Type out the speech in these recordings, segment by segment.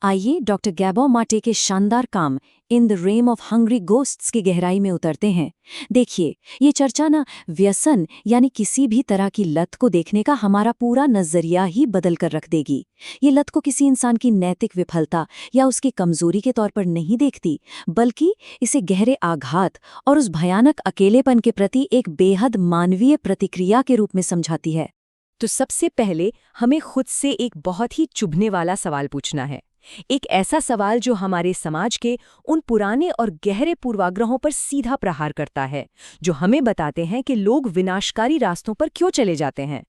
आइए डॉक्टर गैबो माटे के शानदार काम In the Realm of Hungry Ghosts की गहराई में उतरते हैं। देखिए, ये चर्चा ना व्यसन यानी किसी भी तरह की लत को देखने का हमारा पूरा नजरिया ही बदल कर रख देगी। ये लत को किसी इंसान की नैतिक विफलता या उसकी कमजोरी के तौर पर नहीं देखती, बल्कि इसे गहरे आघात और उस भयानक अकेलेपन के प्रति एक बेहद मानवीय प्रतिक्रिया के रूप में समझाती है। तो सबसे पहले हमें खुद से एक बहुत ही चुभने वाला सवाल पूछना है। एक ऐसा सवाल जो हमारे समाज के उन पुराने और गहरे पूर्वाग्रहों पर सीधा प्रहार करता है, जो हमें बताते हैं कि लोग विनाशकारी रास्तों पर क्यों चले जाते हैं।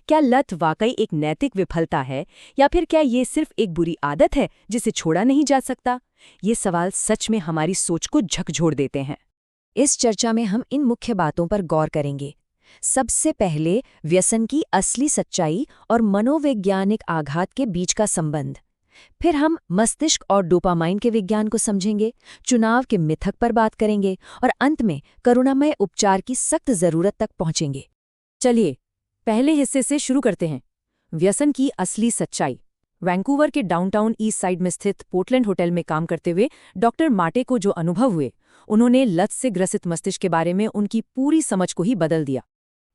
क्या लत वाकई एक नैतिक विफलता है, या फिर क्या ये सिर्फ एक बुरी आदत है जिसे छोड़ा नहीं जा सकता? ये सवाल सच में हमारी सोच को झकझोर देते हैं। इस चर्चा में हम इन मुख्य बातों पर गौर करेंगे। सबसे पहले व्यसन की असली सच्चाई और मनोवैज्ञानिक आघात के बीच का संबंध। फिर हम मस्तिष्क और डोपामाइन के विज्ञान को समझेंगे, चुनाव के मिथक पर बात करेंगे और अंत में करुणामय उपचार की सख्त जरूरत तक पहुंचेंगे। चलिए पहले हिस्से से शुरू करते हैं। व्यसन की असली सच्चाई। वैंकूवर के डाउनटाउन ईस्ट साइड में स्थित पोर्टलैंड होटल में काम करते हुए डॉक्टर माटे को जो अनुभव हुए, उन्होंने लत से ग्रसित मस्तिष्क के बारे में उनकी पूरी समझ को ही बदल दिया।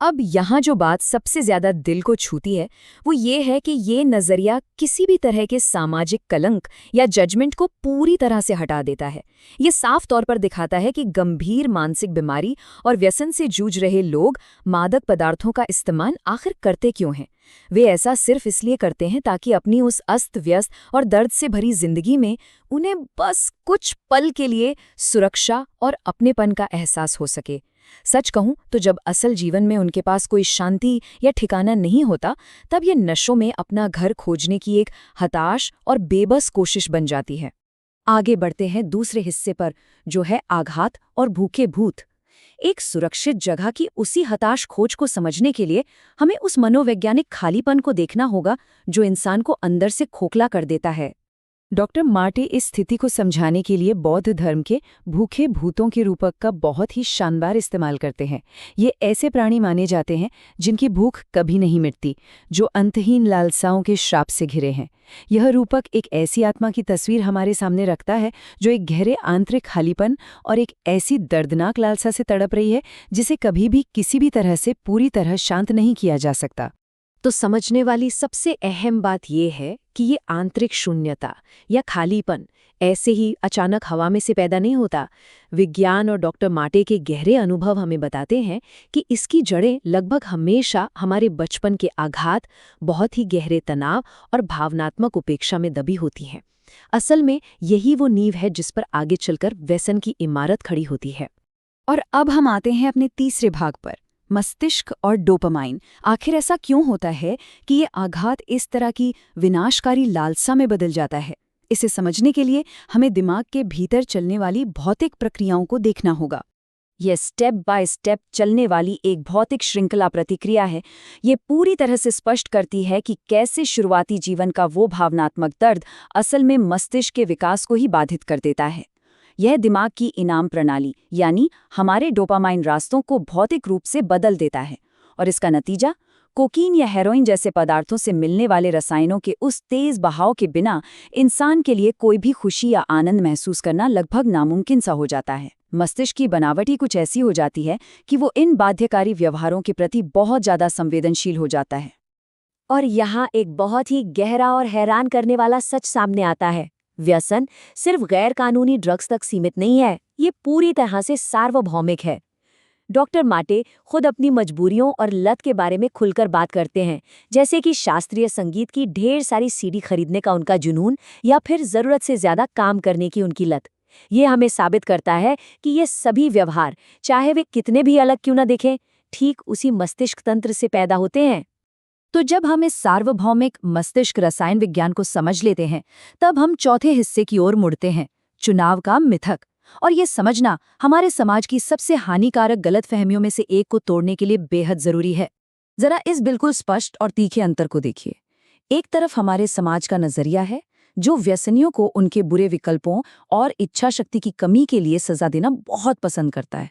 अब यहाँ जो बात सबसे ज्यादा दिल को छूती है वो ये है कि ये नजरिया किसी भी तरह के सामाजिक कलंक या जजमेंट को पूरी तरह से हटा देता है। ये साफ तौर पर दिखाता है कि गंभीर मानसिक बीमारी और व्यसन से जूझ रहे लोग मादक पदार्थों का इस्तेमाल आखिर करते क्यों हैं। वे ऐसा सिर्फ इसलिए करते हैं ताकि अपनी उस अस्त व्यस्त और दर्द से भरी जिंदगी में उन्हें बस कुछ पल के लिए सुरक्षा और अपनेपन का एहसास हो सके। सच कहूं तो जब असल जीवन में उनके पास कोई शांति या ठिकाना नहीं होता, तब ये नशों में अपना घर खोजने की एक हताश और बेबस कोशिश बन जाती है। आगे बढ़ते हैं दूसरे हिस्से पर, जो है आघात और भूखे भूत। एक सुरक्षित जगह की उसी हताश खोज को समझने के लिए हमें उस मनोवैज्ञानिक खालीपन को देखना होगा जो इंसान को अंदर से खोखला कर देता है। डॉक्टर माटे इस स्थिति को समझाने के लिए बौद्ध धर्म के भूखे भूतों के रूपक का बहुत ही शानदार इस्तेमाल करते हैं। ये ऐसे प्राणी माने जाते हैं जिनकी भूख कभी नहीं मिटती, जो अंतहीन लालसाओं के श्राप से घिरे हैं। यह रूपक एक ऐसी आत्मा की तस्वीर हमारे सामने रखता है जो एक गहरे आंतरिक खालीपन और एक ऐसी दर्दनाक लालसा से तड़प रही है जिसे कभी भी किसी भी तरह से पूरी तरह शांत नहीं किया जा सकता। तो समझने वाली सबसे अहम बात यह है कि ये आंतरिक शून्यता या खालीपन ऐसे ही अचानक हवा में से पैदा नहीं होता। विज्ञान और डॉक्टर माटे के गहरे अनुभव हमें बताते हैं कि इसकी जड़ें लगभग हमेशा हमारे बचपन के आघात, बहुत ही गहरे तनाव और भावनात्मक उपेक्षा में दबी होती हैं। असल में यही वो नींव है जिस पर आगे चलकर व्यसन की इमारत खड़ी होती है। और अब हम आते हैं अपने तीसरे भाग पर, मस्तिष्क और डोपामाइन। आखिर ऐसा क्यों होता है कि ये आघात इस तरह की विनाशकारी लालसा में बदल जाता है? इसे समझने के लिए हमें दिमाग के भीतर चलने वाली भौतिक प्रक्रियाओं को देखना होगा। यह स्टेप बाय स्टेप चलने वाली एक भौतिक श्रृंखला प्रतिक्रिया है। ये पूरी तरह से स्पष्ट करती है कि कैसे शुरुआती जीवन का वो भावनात्मक दर्द असल में मस्तिष्क के विकास को ही बाधित कर देता है। यह दिमाग की इनाम प्रणाली यानी हमारे डोपामाइन रास्तों को भौतिक रूप से बदल देता है, और इसका नतीजा कोकीन या हेरोइन जैसे पदार्थों से मिलने वाले रसायनों के उस तेज बहाव के बिना इंसान के लिए कोई भी खुशी या आनंद महसूस करना लगभग नामुमकिन सा हो जाता है। मस्तिष्क की बनावट ही कुछ ऐसी हो जाती है कि वो इन बाध्यकारी व्यवहारों के प्रति बहुत ज्यादा संवेदनशील हो जाता है। और यहाँ एक बहुत ही गहरा और हैरान करने वाला सच सामने आता है। व्यसन सिर्फ गैर कानूनी ड्रग्स तक सीमित नहीं है, ये पूरी तरह से सार्वभौमिक है। डॉक्टर माटे खुद अपनी मजबूरियों और लत के बारे में खुलकर बात करते हैं, जैसे कि शास्त्रीय संगीत की ढेर सारी सीडी खरीदने का उनका जुनून या फिर जरूरत से ज्यादा काम करने की उनकी लत। ये हमें साबित करता है कि ये सभी व्यवहार, चाहे वे कितने भी अलग क्यों न दिखें, ठीक उसी मस्तिष्क तंत्र से पैदा होते हैं। तो जब हम इस सार्वभौमिक मस्तिष्क रसायन विज्ञान को समझ लेते हैं, तब हम चौथे हिस्से की ओर मुड़ते हैं, चुनाव का मिथक। और ये समझना हमारे समाज की सबसे हानिकारक गलतफहमियों में से एक को तोड़ने के लिए बेहद जरूरी है। जरा इस बिल्कुल स्पष्ट और तीखे अंतर को देखिए। एक तरफ हमारे समाज का नजरिया है जो व्यसनियों को उनके बुरे विकल्पों और इच्छा शक्ति की कमी के लिए सजा देना बहुत पसंद करता है,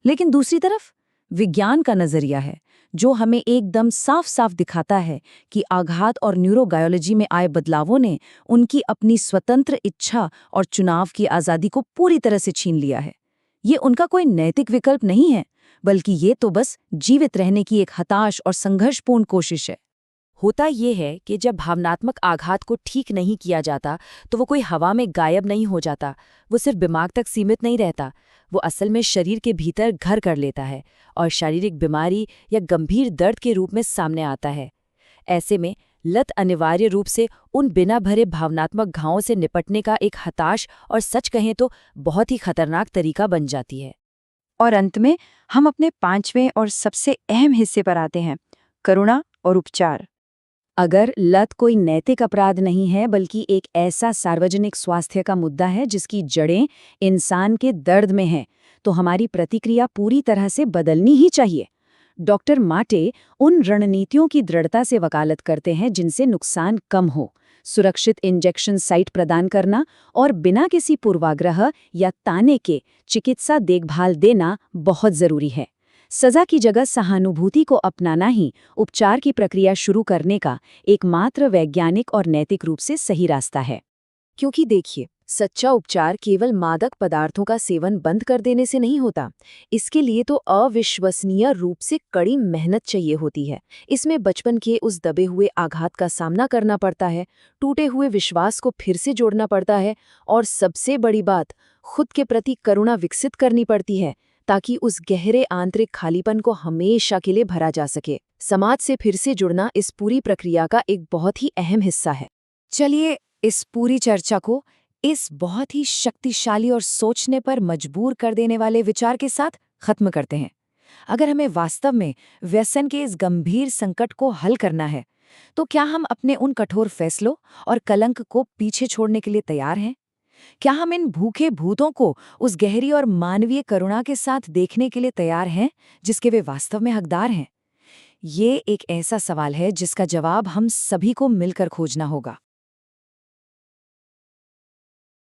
लेकिन दूसरी तरफ विज्ञान का नजरिया है जो हमें एकदम साफ साफ दिखाता है कि आघात और न्यूरोबायोलॉजी में आए बदलावों ने उनकी अपनी स्वतंत्र इच्छा और चुनाव की आज़ादी को पूरी तरह से छीन लिया है। ये उनका कोई नैतिक विकल्प नहीं है, बल्कि ये तो बस जीवित रहने की एक हताश और संघर्षपूर्ण कोशिश है। होता ये है कि जब भावनात्मक आघात को ठीक नहीं किया जाता तो वो कोई हवा में गायब नहीं हो जाता, वो सिर्फ दिमाग तक सीमित नहीं रहता, वो असल में शरीर के भीतर घर कर लेता है और शारीरिक बीमारी या गंभीर दर्द के रूप में सामने आता है। ऐसे में लत अनिवार्य रूप से उन बिना भरे भावनात्मक घावों से निपटने का एक हताश और सच कहें तो बहुत ही खतरनाक तरीका बन जाती है। और अंत में हम अपने 5वें और सबसे अहम हिस्से पर आते हैं, करुणा और उपचार। अगर लत कोई नैतिक अपराध नहीं है बल्कि एक ऐसा सार्वजनिक स्वास्थ्य का मुद्दा है जिसकी जड़ें इंसान के दर्द में हैं, तो हमारी प्रतिक्रिया पूरी तरह से बदलनी ही चाहिए। डॉक्टर माटे उन रणनीतियों की दृढ़ता से वकालत करते हैं जिनसे नुकसान कम हो। सुरक्षित इंजेक्शन साइट प्रदान करना और बिना किसी पूर्वाग्रह या ताने के चिकित्सा देखभाल देना बहुत जरूरी है। सजा की जगह सहानुभूति को अपनाना ही उपचार की प्रक्रिया शुरू करने का एकमात्र वैज्ञानिक और नैतिक रूप से सही रास्ता है। क्योंकि देखिए, सच्चा उपचार केवल मादक पदार्थों का सेवन बंद कर देने से नहीं होता। इसके लिए तो अविश्वसनीय रूप से कड़ी मेहनत चाहिए होती है। इसमें बचपन के उस दबे हुए आघात का सामना करना पड़ता है, टूटे हुए विश्वास को फिर से जोड़ना पड़ता है और सबसे बड़ी बात, खुद के प्रति करुणा विकसित करनी पड़ती है ताकि उस गहरे आंतरिक खालीपन को हमेशा के लिए भरा जा सके। समाज से फिर से जुड़ना इस पूरी प्रक्रिया का एक बहुत ही अहम हिस्सा है। चलिए इस पूरी चर्चा को इस बहुत ही शक्तिशाली और सोचने पर मजबूर कर देने वाले विचार के साथ खत्म करते हैं। अगर हमें वास्तव में व्यसन के इस गंभीर संकट को हल करना है, तो क्या हम अपने उन कठोर फैसलों और कलंक को पीछे छोड़ने के लिए तैयार हैं? क्या हम इन भूखे भूतों को उस गहरी और मानवीय करुणा के साथ देखने के लिए तैयार हैं जिसके वे वास्तव में हकदार हैं? ये एक ऐसा सवाल है जिसका जवाब हम सभी को मिलकर खोजना होगा।